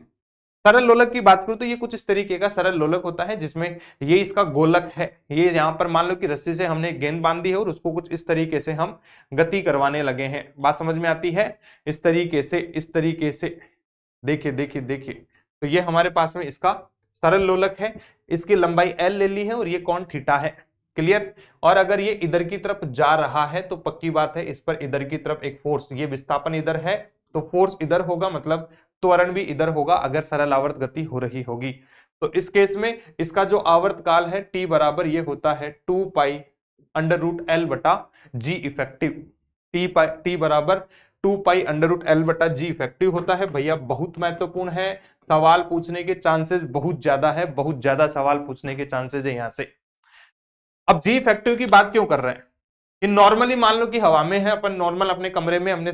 सरल लोलक की बात करूं तो ये कुछ इस तरीके का सरल लोलक होता है जिसमें ये इसका गोलक है। ये यहाँ पर मान लो कि रस्सी से हमने गेंद बांध दी है और उसको कुछ इस तरीके से हम गति करवाने लगे हैं। बात समझ में आती है? इस तरीके से, इस तरीके से, देखिए देखिए देखिए, तो ये हमारे पास में इसका सरल लोलक है। इसकी लंबाई L ले ली है और ये कोण थीटा है। क्लियर। और अगर ये इधर की तरफ जा रहा है तो पक्की बात है इस पर इधर की तरफ एक फोर्स, ये विस्थापन इधर है तो फोर्स इधर होगा, मतलब त्वरण भी इधर होगा अगर सरल आवर्त गति हो रही होगी। तो इस केस में इसका जो आवर्त काल है T बराबर ये होता है 2 पाई अंडर रूट L बटा G इफेक्टिव। T बराबर 2 पाई अंडर रूट L बटा G इफेक्टिव होता है। भैया बहुत महत्वपूर्ण है, सवाल पूछने के चांसेस बहुत ज्यादा है, बहुत ज्यादा सवाल पूछने के चांसेस है यहां से। अब G इफेक्टिव की बात क्यों कर रहे हैं? कि नॉर्मली मान लो कि हवा में है, अपन नॉर्मल अपने कमरे में हमने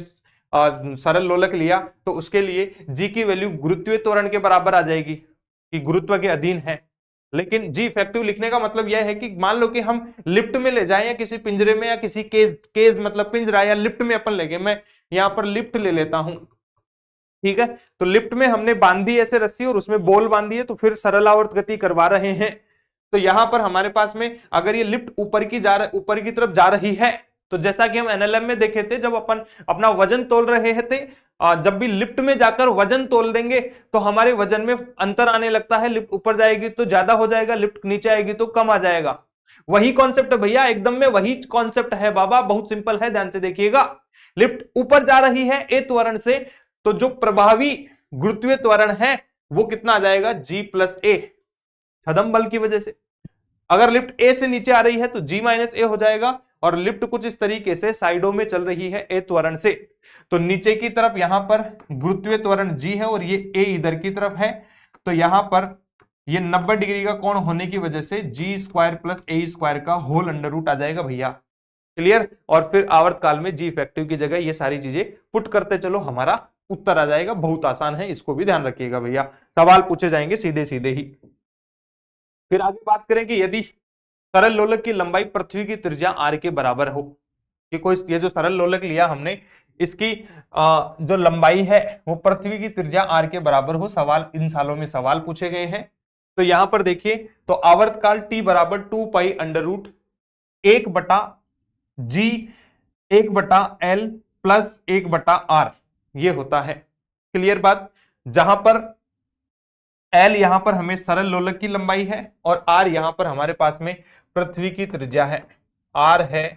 सरल लोलक लिया तो उसके लिए G की वैल्यू गुरुत्वीय त्वरण के बराबर आ जाएगी कि गुरुत्व के अधीन है। लेकिन G इफेक्टिव लिखने का मतलब यह है कि मान लो कि हम लिफ्ट में ले जाएं या किसी पिंजरे में या किसी केज मतलब पिंजरा या लिफ्ट में अपन ले गए, मैं यहां पर लिफ्ट ले लेता हूं, ठीक है। तो लिफ्ट में हमने बांधी ऐसे रस्सी और उसमें बॉल बांधी है तो फिर सरल आवर्त गति करवा रहे हैं। तो यहां पर हमारे पास में अगर ये लिफ्ट ऊपर की तरफ जा रही है तो जैसा कि हम एनएलएम में देखे थे जब अपन अपना वजन तोल रहे थे, जब भी लिफ्ट में जाकर वजन तोल देंगे तो हमारे वजन में अंतर आने लगता है। लिफ्ट ऊपर जाएगी तो ज्यादा हो जाएगा, लिफ्ट नीचे आएगी तो कम आ जाएगा। वही कॉन्सेप्ट है भैया, एकदम में वही कॉन्सेप्ट है बाबा, बहुत सिंपल है, ध्यान से देखिएगा। लिफ्ट ऊपर जा रही है ए त्वरण से तो जो प्रभावी गुरुत्वीय त्वरण है वो कितना आ जाएगा, G प्लस ए, छदम बल की वजह से। अगर लिफ्ट ए से नीचे आ रही है तो G माइनस ए हो जाएगा और लिफ्ट कुछ इस तरीके से साइडों में चल रही है ए त्वरण से तो नीचे की तरफ यहां पर गुरुत्वीय त्वरण G है और ये ए इधर की तरफ है। तो यहां पर ये 90 डिग्री का कोण होने की वजह से G स्क्वायर प्लस ए स्क्वायर का होल अंडर रूट आ जाएगा भैया। क्लियर। और फिर आवर्त काल में G इफेक्टिव की जगह ये सारी चीजें पुट करते चलो, हमारा उत्तर आ जाएगा। बहुत आसान है, इसको भी ध्यान रखिएगा भैया, सवाल पूछे जाएंगे सीधे सीधे ही। फिर आगे बात करें कि यदि सरल लोलक की लंबाई पृथ्वी की त्रिज्या r के बराबर हो, कि कोई ये जो सरल लोलक लिया हमने इसकी जो लंबाई है वो पृथ्वी की त्रिज्या r के बराबर हो, सवाल इन सालों में सवाल पूछे गए हैं। तो यहां पर देखिए तो आवर्तकाल T बराबर 2 पाई अंडर रूट 1 बटा G 1 बटा L प्लस 1 बटा R ये होता है। क्लियर बात। जहां पर L यहां पर हमें सरल लोलक की लंबाई है और R यहां पर हमारे पास में पृथ्वी की त्रिज्या है। R है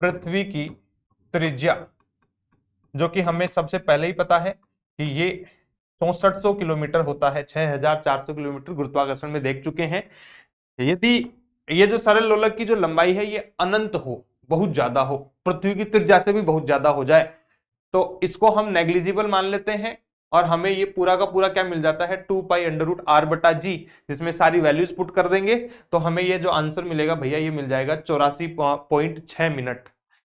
पृथ्वी की त्रिज्या, जो कि हमें सबसे पहले ही पता है कि ये 6400 किलोमीटर होता है, 6400 किलोमीटर गुरुत्वाकर्षण में देख चुके हैं। यदि ये जो सरल लोलक की जो लंबाई है ये अनंत हो, बहुत ज्यादा हो, पृथ्वी की त्रिज्या से भी बहुत ज्यादा हो जाए तो इसको हम नेग्लिजिबल मान लेते हैं और हमें ये पूरा का पूरा क्या मिल जाता है 2 पाई अंडर रूट आर बटा जी, जिसमें सारी वैल्यूज पुट कर देंगे तो हमें ये जो आंसर मिलेगा भैया ये मिल जाएगा 84.6 मिनट,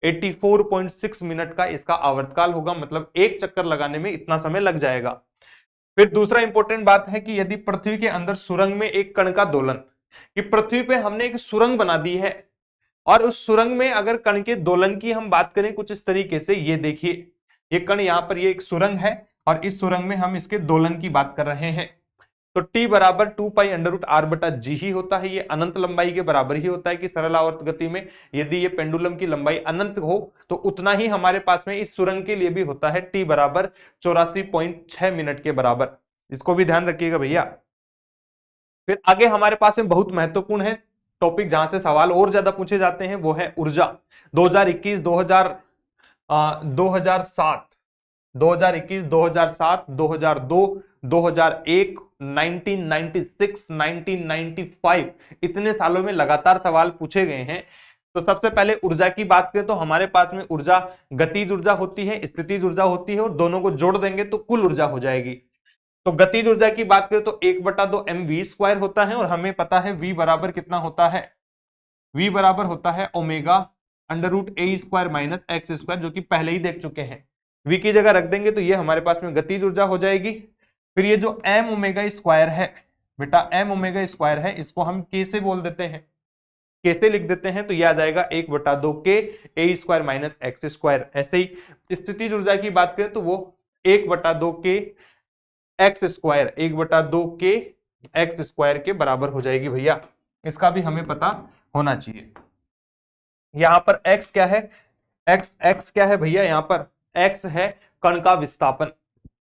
84.6 मिनट का इसका आवर्तकाल होगा, मतलब एक चक्कर लगाने में इतना समय लग जाएगा। फिर दूसरा इंपॉर्टेंट बात है कि यदि पृथ्वी के अंदर सुरंग में एक कण का दोलन, कि पृथ्वी पे हमने एक सुरंग बना दी है और उस सुरंग में अगर कण के दोलन की हम बात करें कुछ इस तरीके से, ये देखिए ये कण यहाँ पर ये एक सुरंग है और इस सुरंग में हम इसके दोलन की बात कर रहे हैं, तो t बराबर 2 पाई अंडर रूट आर बटा जी ही होता है। ये अनंत लंबाई के बराबर ही होता है कि सरल आवर्त गति में यदि ये पेंडुलम की लंबाई अनंत हो तो उतना ही हमारे पास में इस सुरंग के लिए भी होता है, t बराबर 84.6 मिनट के बराबर। इसको भी ध्यान रखिएगा भैया। फिर आगे हमारे पास में बहुत महत्वपूर्ण है टॉपिक, जहां से सवाल और ज्यादा पूछे जाते हैं, वो है ऊर्जा। 2021, 2007, 2021, 2007, 2002, 2001, 1996, 1995 इतने सालों में लगातार सवाल पूछे गए हैं। तो सबसे पहले ऊर्जा की बात करें तो हमारे पास में ऊर्जा गतिज ऊर्जा होती है, स्थितिज ऊर्जा होती है, और दोनों को जोड़ देंगे तो कुल ऊर्जा हो जाएगी। तो गतिज ऊर्जा की बात करें तो 1/2 mv² होता है, और हमें पता है v बराबर कितना होता है, v बराबर होता है omega under root a² minus x², जो कि पहले ही देख चुके हैं। v की जगह रख देंगे तो ये हमारे पास में गतिज ऊर्जा हो जाएगी। फिर ये जो m ओमेगा स्क्वायर है बेटा, m ओमेगा स्क्वायर है, इसको हम k से बोल देते हैं, k से लिख देते हैं, तो ये आ जाएगा 1/2 k a² माइनस x²। ऐसे ही स्थितिज ऊर्जा की बात करें तो वो 1/2 k x², 1/2 k x² के बराबर हो जाएगी भैया। इसका भी हमें पता होना चाहिए। यहां पर x क्या है, x क्या है भैया, यहां पर x है कण का विस्थापन।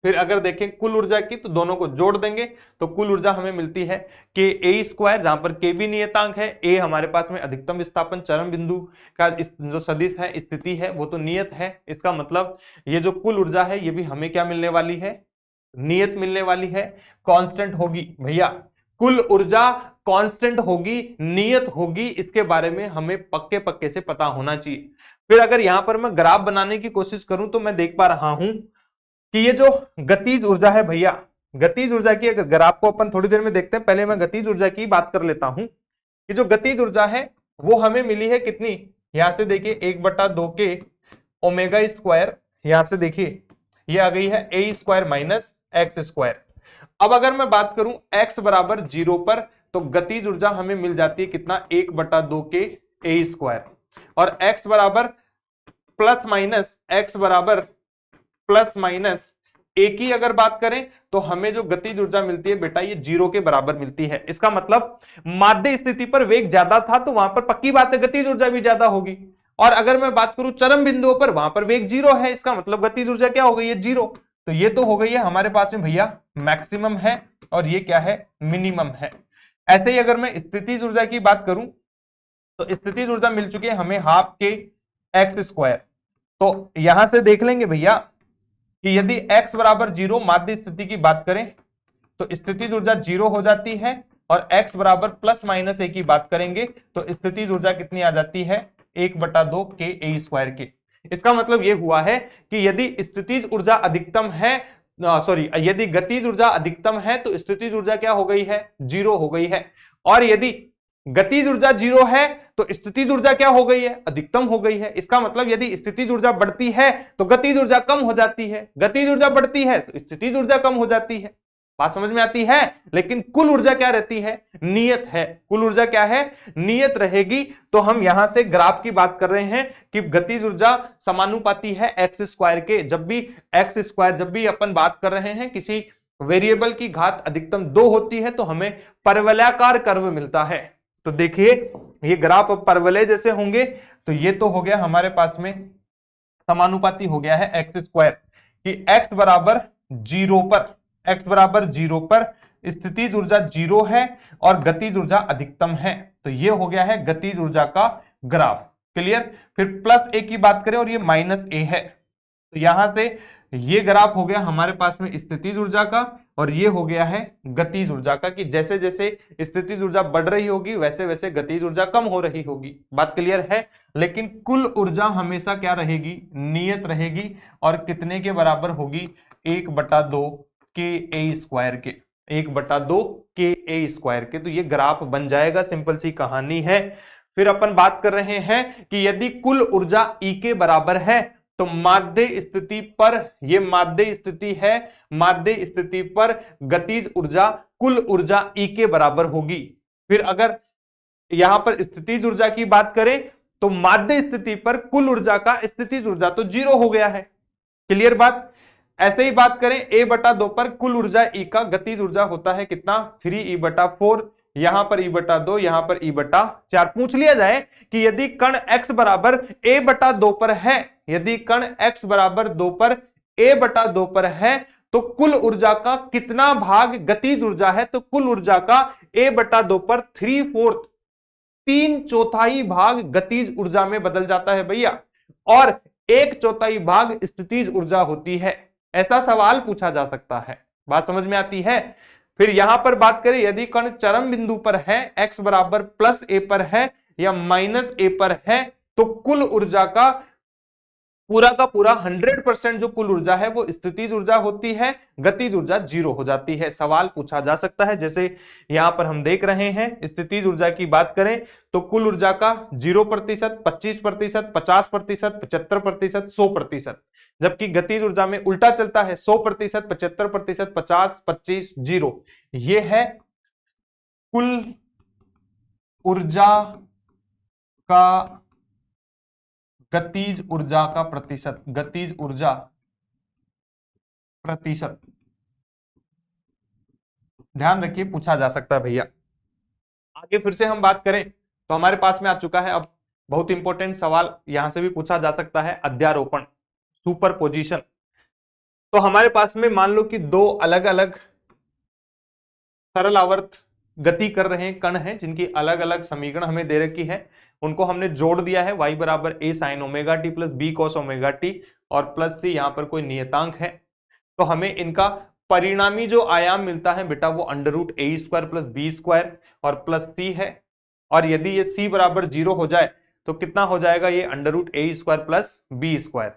फिर अगर देखें कुल ऊर्जा की तो दोनों को जोड़ देंगे तो कुल ऊर्जा हमें मिलती है k a², जहां पर k भी नियतांक है, a हमारे पास में अधिकतम विस्थापन चरम बिंदु का जो सदिश है, स्थिति है, वो तो नियत है। इसका मतलब ये जो कुल ऊर्जा है ये भी हमें क्या मिलने वाली है, नियत मिलने वाली है, कांस्टेंट होगी भैया। कुल ऊर्जा कांस्टेंट होगी, नियत होगी, इसके बारे में हमें पक्के पक्के से पता होना चाहिए। फिर अगर यहां पर मैं ग्राफ बनाने की कोशिश करूं तो मैं देख पा रहा हूं कि ये जो गतिज ऊर्जा है भैया, गतिज ऊर्जा की अगर ग्राफ को अपन थोड़ी देर में देखते हैं, पहले मैं गतिज ऊर्जा की बात कर लेता हूं कि जो गतिज ऊर्जा है वो हमें मिली है कितनी, यहां से देखिए 1/2 के ओमेगा², यहां से देखिए ये आ गई है a² माइनस x²। अब अगर मैं बात करूं x बराबर 0 पर तो गतिज ऊर्जा हमें मिल जाती है कितना, 1/2 के a², और x बराबर प्लस माइनस, x बराबर प्लस माइनस a की अगर बात करें तो हमें जो गतिज ऊर्जा मिलती है बेटा ये 0 के बराबर मिलती है। इसका मतलब माध्य स्थिति पर वेग ज्यादा था तो वहां पर पक्की बात है गतिज ऊर्जा भी ज्यादा होगी, और अगर मैं बात करूं चरम बिंदुओं पर वहां पर वेग 0 है, इसका मतलब गतिज ऊर्जा क्या हो गई है, 0। तो ये तो हो गई है हमारे पास में भैया मैक्सिमम है, और ये क्या है, मिनिमम है। ऐसे ही अगर मैं स्थितिज ऊर्जा की बात करूं तो स्थितिज ऊर्जा मिल चुकी है हमें ½ के x²। तो यहां से देख लेंगे भैया कि यदि x बराबर 0 माध्य स्थिति की बात करें तो स्थितिज ऊर्जा 0 हो जाती है, और x बराबर प्लस माइनस a की बात करेंगे तो स्थितिज ऊर्जा कितनी आ जाती है, 1/2 के a² के। इसका मतलब यह हुआ है कि यदि स्थितिज ऊर्जा अधिकतम है, सॉरी यदि गतिज ऊर्जा अधिकतम है तो स्थितिज ऊर्जा क्या हो गई है, 0 हो गई है, और यदि गतिज ऊर्जा 0 है तो स्थितिज ऊर्जा क्या हो गई है, अधिकतम हो गई है। इसका मतलब यदि स्थितिज ऊर्जा बढ़ती है तो गतिज ऊर्जा कम हो जाती है, गतिज ऊर्जा बढ़ती है तो स्थितिज ऊर्जा कम हो जाती है। बात समझ में आती है। लेकिन कुल ऊर्जा क्या रहती है, नियत है। कुल ऊर्जा क्या है, नियत रहेगी। तो हम यहां से ग्राफ की बात कर रहे हैं कि गतिज ऊर्जा समानुपाती है x² के। जब भी x², जब भी अपन बात कर रहे हैं किसी वेरिएबल की घात अधिकतम 2 होती है तो हमें परवलयाकार कर्व मिलता है। तो देखिए ये ग्राफ अब परवलय जैसे होंगे, तो ये तो हो गया हमारे पास में समानुपाती हो गया है x² कि x बराबर 0 पर, x बराबर 0 पर स्थितिज ऊर्जा 0 है और गतिज ऊर्जा अधिकतम है। तो ये हो गया है गतिज ऊर्जा का ग्राफ। क्लियर। फिर प्लस a की बात करें और ये माइनस a है, तो यहां से ये ग्राफ हो गया हमारे पास में स्थितिज ऊर्जा का, और ये हो गया है गतिज ऊर्जा का कि जैसे जैसे स्थितिज ऊर्जा बढ़ रही होगी वैसे वैसे गतिज ऊर्जा कम हो रही होगी। बात क्लियर है। लेकिन कुल ऊर्जा हमेशा क्या रहेगी, नियत रहेगी, और कितने के बराबर होगी, 1/2 के ए स्क्वायर के, 1/2 के ए स्क्वायर के। तो ये ग्राफ बन जाएगा, सिंपल सी कहानी है। फिर अपन बात कर रहे हैं कि यदि कुल ऊर्जा E के बराबर है तो माध्य स्थिति पर, ये माध्य स्थिति है, माध्य स्थिति पर गतिज ऊर्जा कुल ऊर्जा E के बराबर होगी। फिर अगर यहां पर स्थितिज ऊर्जा की बात करें तो माध्य स्थिति पर कुल ऊर्जा का स्थितिज ऊर्जा तो 0 हो गया है। क्लियर बात। ऐसे ही बात करें A/2 पर कुल ऊर्जा E का गतिज ऊर्जा होता है कितना, 3E/4, यहां पर E/2, यहां पर E/4। पूछ लिया जाए कि यदि कण x बराबर A/2 पर है, यदि कण x बराबर 2 पर A/2 पर है तो कुल ऊर्जा का कितना भाग गतिज ऊर्जा है, तो कुल ऊर्जा का A/2 पर 3/4, 3/4 भाग गतिज ऊर्जा में बदल जाता है भैया, और 1/4 भाग स्थितिज ऊर्जा होती है। ऐसा सवाल पूछा जा सकता है, बात समझ में आती है। फिर यहां पर बात करें यदि कण चरम बिंदु पर है, x बराबर +a पर है या -a पर है, तो कुल ऊर्जा का पूरा 100% जो कुल ऊर्जा है वो स्थितिज ऊर्जा होती है, गतिज ऊर्जा 0 हो जाती है। सवाल पूछा जा सकता है, जैसे यहां पर हम देख रहे हैं स्थितिज ऊर्जा की बात करें तो कुल ऊर्जा का 0%, 25%, 50%, 75%, 100%, जबकि गतिज ऊर्जा में उल्टा चलता है, 100%, 75%, 50, 25, 0। ये है कुल ऊर्जा का गतिज ऊर्जा का प्रतिशत, गतिज ऊर्जा प्रतिशत। ध्यान रखिए, पूछा जा सकता है भैया। आगे फिर से हम बात करें तो हमारे पास में आ चुका है अब बहुत इंपॉर्टेंट सवाल, यहां से भी पूछा जा सकता है, अध्यारोपण, सुपरपोजिशन। तो हमारे पास में मान लो कि दो अलग अलग सरल आवर्त गति कर रहे हैं कण हैं, जिनकी अलग अलग समीकरण हमें दे रखी है, उनको हमने जोड़ दिया है, y बराबर a sin ωt plus b cos ωt और प्लस c यहाँ पर कोई नियतांक है। तो हमें इनका परिणामी जो आयाम मिलता है बेटा वो √a² प्लस b² और प्लस c है, और यदि ये c बराबर 0 हो जाए तो कितना हो जाएगा, ये √a² प्लस b²।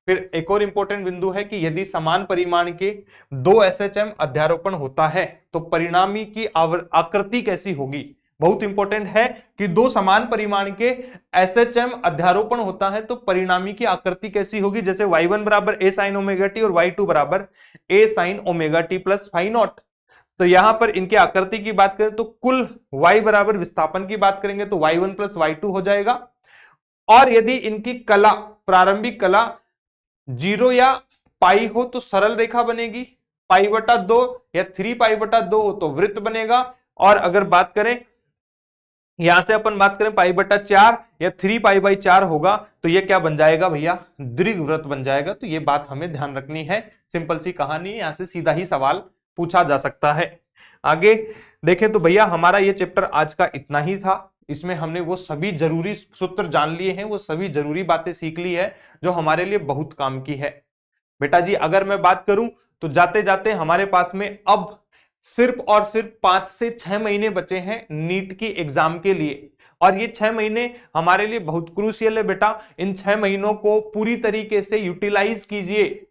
फिर एक और इंपॉर्टेंट बिंदु है कि यदि समान परिमाण के दो SHM अध्यारोपण होता है तो परिणामी की आकृति कैसी होगी। बहुत इंपॉर्टेंट है कि दो समान परिमाण के SHM अध्यारोपण होता है तो परिणामी की आकृति कैसी होगी, जैसे y1 बराबर a sin ωt और y2 बराबर a sin ωt प्लस φ0। तो यहां पर इनकी आकृति की बात करें तो कुल y बराबर विस्थापन की बात करेंगे तो y1 प्लस y2 हो जाएगा, और यदि इनकी कला, प्रारंभिक कला 0 या पाई हो तो सरल रेखा बनेगी, π/2 या 3π/2 हो तो वृत्त बनेगा, और अगर बात करें यहां से अपन बात करें π/4 या 3π/4 होगा तो ये क्या बन जाएगा भैया, दीर्घवृत्त बन जाएगा। तो ये बात हमें ध्यान रखनी है, सिंपल सी कहानी, यहां से सीधा ही सवाल पूछा जा सकता है। आगे देखें तो भैया हमारा ये चैप्टर आज का इतना ही था, इसमें हमने वो सभी जरूरी सूत्र जान लिए हैं, वो सभी जरूरी बातें सीख ली है जो हमारे लिए बहुत काम की है। बेटा जी अगर मैं बात करूं तो जाते जाते हमारे पास में अब सिर्फ और सिर्फ 5 से 6 महीने बचे हैं नीट की एग्जाम के लिए, और ये 6 महीने हमारे लिए बहुत क्रूशियल है बेटा। इन 6 महीनों को पूरी तरीके से यूटिलाइज कीजिए,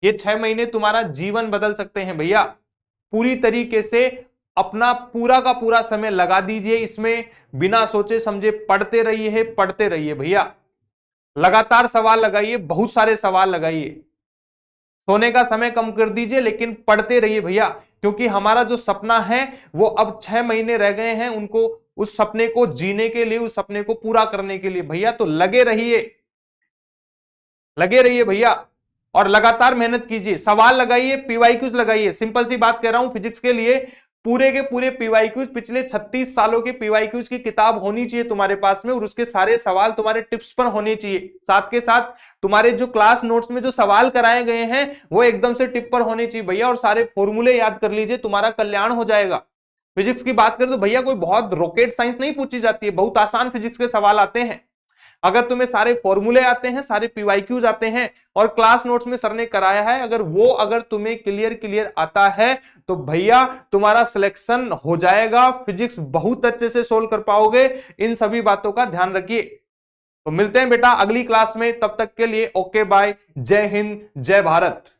ये 6 महीने तुम्हारा जीवन बदल सकते हैं भैया। पूरी तरीके से अपना पूरा का पूरा समय लगा दीजिए इसमें, बिना सोचे समझे पढ़ते रहिए भैया, लगातार सवाल लगाइए, बहुत सारे सवाल लगाइए, सोने का समय कम कर दीजिए लेकिन पढ़ते रहिए भैया, क्योंकि हमारा जो सपना है वो अब 6 महीने रह गए हैं उनको, उस सपने को जीने के लिए, उस सपने को पूरा करने के लिए भैया। तो लगे रहिए भैया, और लगातार मेहनत कीजिए, सवाल लगाइए, पीवाईक्यूज लगाइए। सिंपल सी बात कह रहा हूं, फिजिक्स के लिए पूरे के पूरे पीवाईक्यूज, पिछले 36 सालों के पीवाईक्यूज की किताब होनी चाहिए तुम्हारे पास में, और उसके सारे सवाल तुम्हारे टिप्स पर होने चाहिए। साथ के साथ तुम्हारे जो क्लास नोट्स में जो सवाल कराए गए हैं वो एकदम से टिप पर होने चाहिए भैया, और सारे फॉर्मूले याद कर लीजिए, तुम्हारा कल्याण हो जाएगा। फिजिक्स की बात करें तो भैया कोई बहुत रॉकेट साइंस नहीं पूछी जाती है, बहुत आसान फिजिक्स के सवाल आते हैं। अगर तुम्हें सारे फॉर्मूले आते हैं, सारे पीवाईक्यूज आते हैं, और क्लास नोट्स में सर ने कराया है, अगर तुम्हें क्लियर आता है तो भैया तुम्हारा सिलेक्शन हो जाएगा, फिजिक्स बहुत अच्छे से सोल्व कर पाओगे। इन सभी बातों का ध्यान रखिए। तो मिलते हैं बेटा अगली क्लास में, तब तक के लिए ओके बाय, जय हिंद, जय भारत।